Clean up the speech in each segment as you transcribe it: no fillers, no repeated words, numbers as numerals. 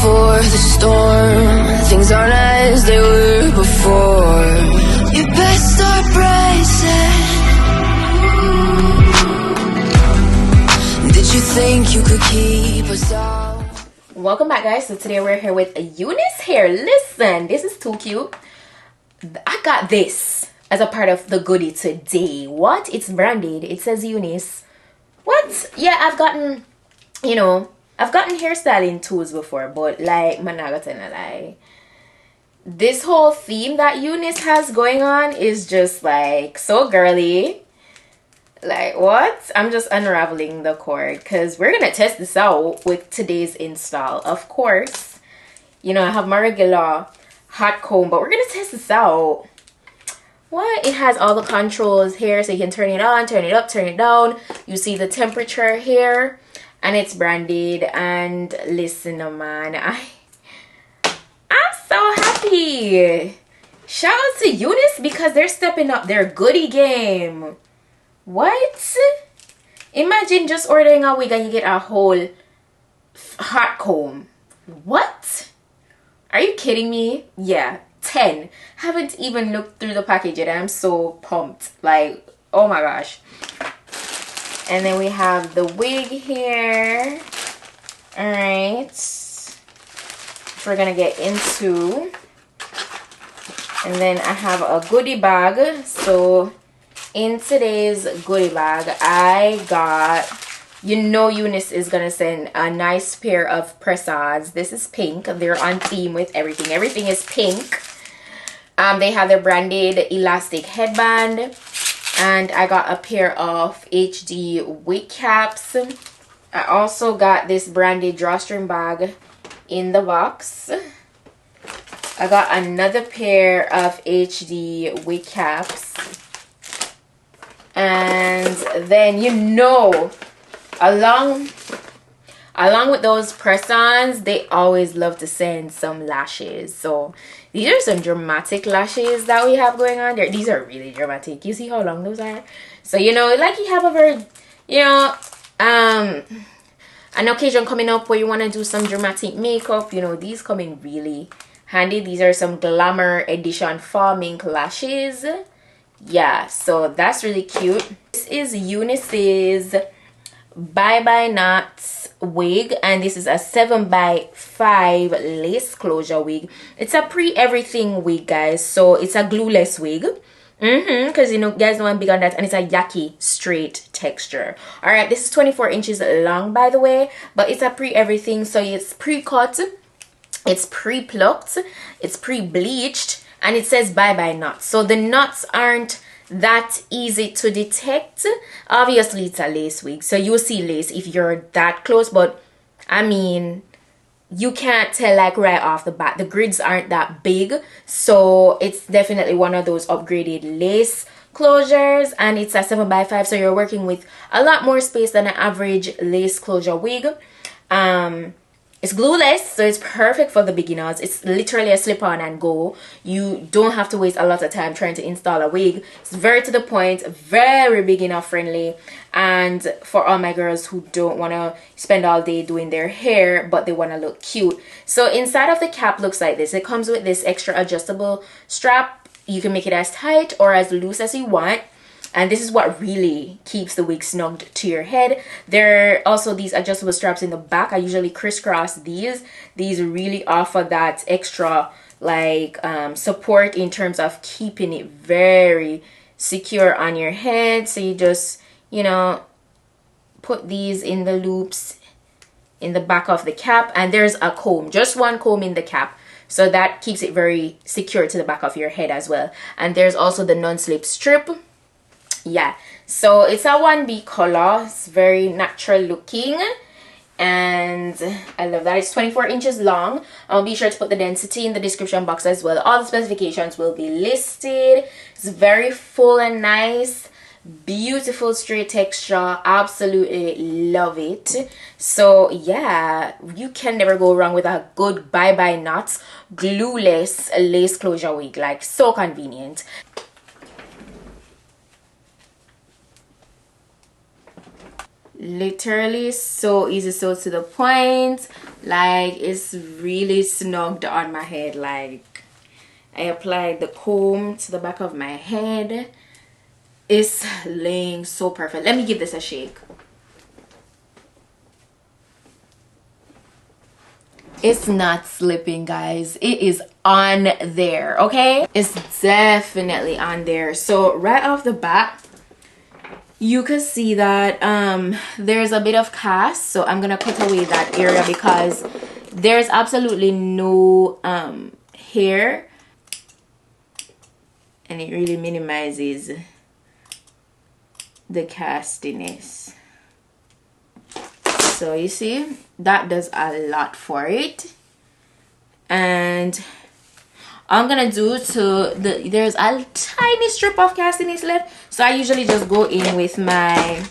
before the storm. Things aren't as they were before. You best start bracing. Did you think you could keep us out? Welcome back, guys. So today we're here with UNiceHair. Listen, this is too cute. I got this as a part of the goodie today. What? It's branded. It says Unice. What? Yeah, I've gotten, I've gotten hairstyling tools before, but like, man, I gotta tell a lie. This whole theme that Unice has going on is just like so girly. Like, what? I'm just unraveling the cord because we're gonna test this out with today's install. Of course, I have my regular hot comb, but we're gonna test this out. What? It has all the controls here, so you can turn it on, turn it up, turn it down. You see the temperature here, and it's branded. And listen, man, I'm so happy. Shout out to Unice because they're stepping up their goodie game. What? Imagine just ordering a wig and you get a whole hot comb. What? Are you kidding me? Yeah, 10. Haven't even looked through the package yet. I'm so pumped. Like, oh my gosh. And then we have the wig here. Alright. We're gonna get into. And then I have a goodie bag. So in today's goodie bag, I got, Unice is gonna send a nice pair of press-ons. This is pink. They're on theme with everything. Everything is pink. They have their branded elastic headband, and I got a pair of HD wig caps. I also got this branded drawstring bag in the box. I got another pair of HD wig caps. And then, along with those press-ons, they always love to send some lashes. So these are some dramatic lashes that we have going on there. These are really dramatic. You see how long those are? So, like you have a very, an occasion coming up where you want to do some dramatic makeup, these come in really handy. These are some Glamour Edition Fall Mink lashes. Yeah, so that's really cute. This is Unice's Bye Bye Knots wig, and this is a 7x5 lace closure wig. It's a pre-everything wig, guys, so it's a glueless wig. Because guys know I'm big on that, and it's a yaki straight texture. All right, this is 24 inches long, by the way, but it's a pre-everything, so it's pre-cut, it's pre-plucked, it's pre-bleached, and it says bye bye knots. So the knots aren't that easy to detect. Obviously it's a lace wig, so you'll see lace if you're that close, but I mean, you can't tell like right off the bat. The grids aren't that big, so it's definitely one of those upgraded lace closures, and it's a 7x5, so you're working with a lot more space than an average lace closure wig. It's glueless, so it's perfect for the beginners. It's literally a slip on and go. You don't have to waste a lot of time trying to install a wig. It's very to the point, very beginner friendly, and for all my girls who don't want to spend all day doing their hair but they want to look cute. So inside of the cap looks like this. It comes with this extra adjustable strap. You can make it as tight or as loose as you want. And this is what really keeps the wig snugged to your head. There are also these adjustable straps in the back. I usually crisscross these. These really offer that extra support in terms of keeping it very secure on your head. So you just, put these in the loops in the back of the cap. And there's a comb, just one comb in the cap. So that keeps it very secure to the back of your head as well. And there's also the non-slip strip. Yeah, so it's a 1B color. It's very natural looking, and I love that. It's 24 inches long. I'll be sure to put the density in the description box as well. All the specifications will be listed. It's very full and nice, beautiful straight texture. Absolutely love it. So yeah, you can never go wrong with a good Bye Bye Knots glueless lace closure wig. Like, so convenient. Literally so easy, so to the point. Like, it's really snugged on my head. Like, I applied the comb to the back of my head. It's laying so perfect. Let me give this a shake. It's not slipping, guys. It is on there, okay? It's definitely on there. So right off the bat, you can see that there's a bit of cast. So I'm gonna cut away that area because there's absolutely no hair, and it really minimizes the castiness. So you see, that does a lot for it. And I'm gonna do to there's a tiny strip of castiness left, so I usually just go in with my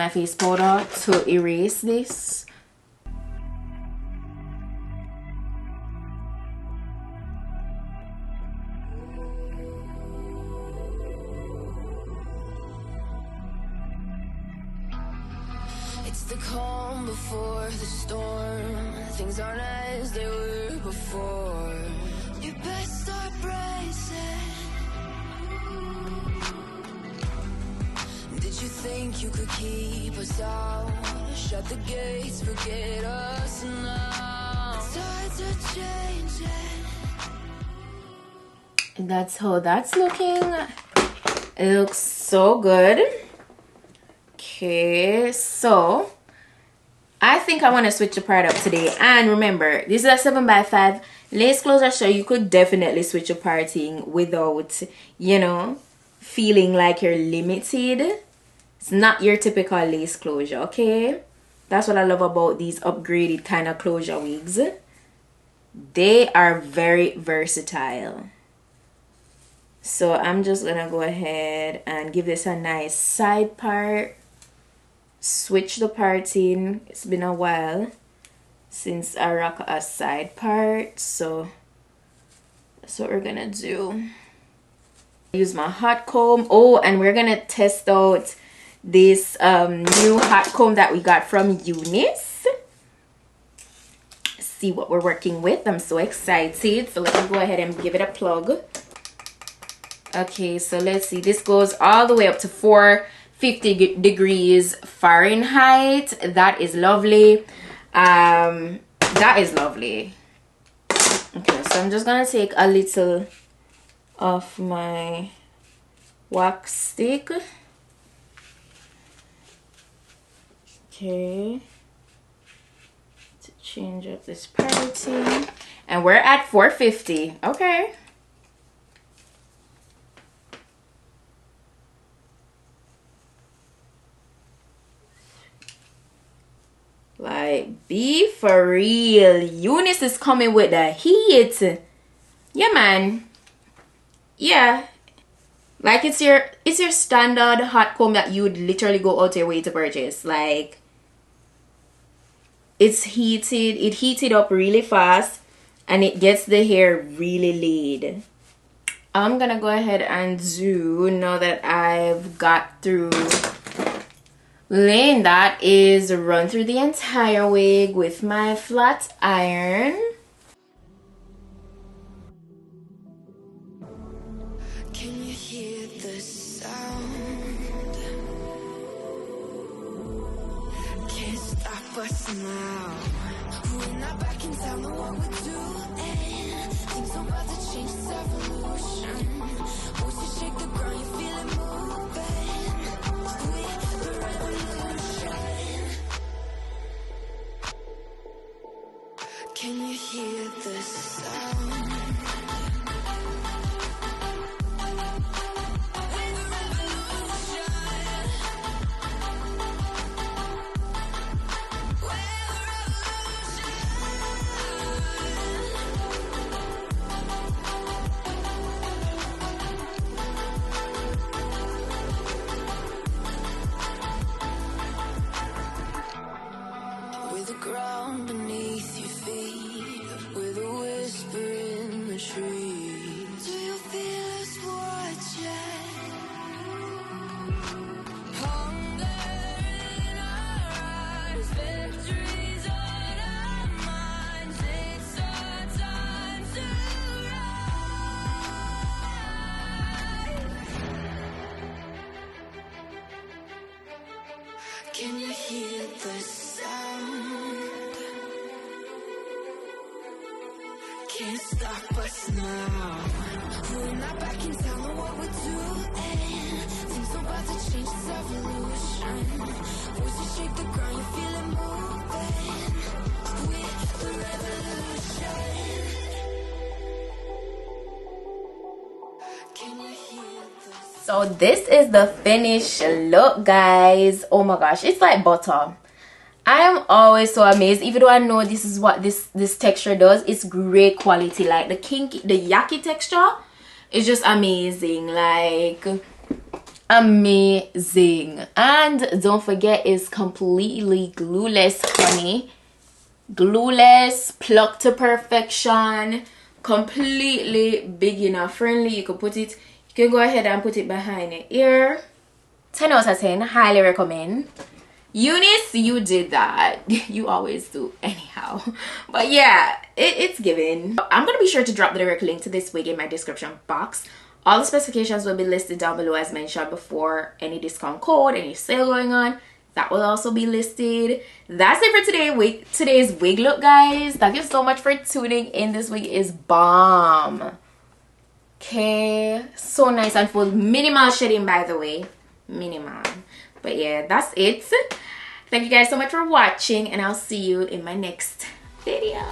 face powder to erase this. It's the calm before the storm. Things aren't as they were before. You best start bracing. Did you think you could keep us out? Shut the gates, forget us now. Tides are changing. That's how that's looking. It looks so good. Okay, so I think I want to switch the part up today. And remember, this is a 7x5 lace closure, so you could definitely switch your parting without, you know, feeling like you're limited. It's not your typical lace closure, okay? That's what I love about these upgraded kind of closure wigs. They are very versatile. So I'm just gonna go ahead and give this a nice side part. Switch the parting. It's been a while since I rock a side part, so that's what we're gonna do. Use my hot comb. Oh, and we're gonna test out this new hot comb that we got from Unice. See what we're working with. I'm so excited. So let me go ahead and give it a plug. Okay, so let's see. This goes all the way up to 450 degrees Fahrenheit. That is lovely. That is lovely. Okay, so I'm just gonna take a little of my wax stick. Okay, to change up this parting, and we're at 450. Okay. Like, be for real. Unice is coming with the heat. Yeah, man. Yeah. Like, it's your standard hot comb that you would literally go out your way to purchase. Like, it's heated. It heated up really fast, and it gets the hair really laid. I'm gonna go ahead and do, now that I've got through laying that, is run through the entire wig with my flat iron. Can you hear the sound? Can't stop us now. We're not back in town, know what we're doing. Things are about to change, it's evolution. Once you shake the ground, you feel it moving. We're the revolution. Can you hear the sound? With the ground beneath your feet, with a whisper in the tree. Can't stop us now. We're not back in town on what we're doing. Things about to change, it's evolution. Voices shake the ground, you feel it moving. We're the revolution. Can you hear this? So this is the finished look, guys. Oh my gosh, it's like butter. I am always so amazed, even though I know this is what this texture does. It's great quality. Like the yaki texture is just amazing, like amazing. And don't forget, it's completely glueless, honey. Glueless, plucked to perfection, completely beginner friendly. You can go ahead and put it behind your ear. 10 out of 10, highly recommend. Unice, you did that. You always do anyhow. But yeah, it's given. I'm gonna be sure to drop the direct link to this wig in my description box. All the specifications will be listed down below as mentioned before. Any discount code, any sale going on, that will also be listed. That's it for today's wig look, guys. Thank you so much for tuning in. This wig is bomb. Okay, so nice and full. Minimal shedding, by the way. Minimal. But yeah, that's it. Thank you guys so much for watching, and I'll see you in my next video.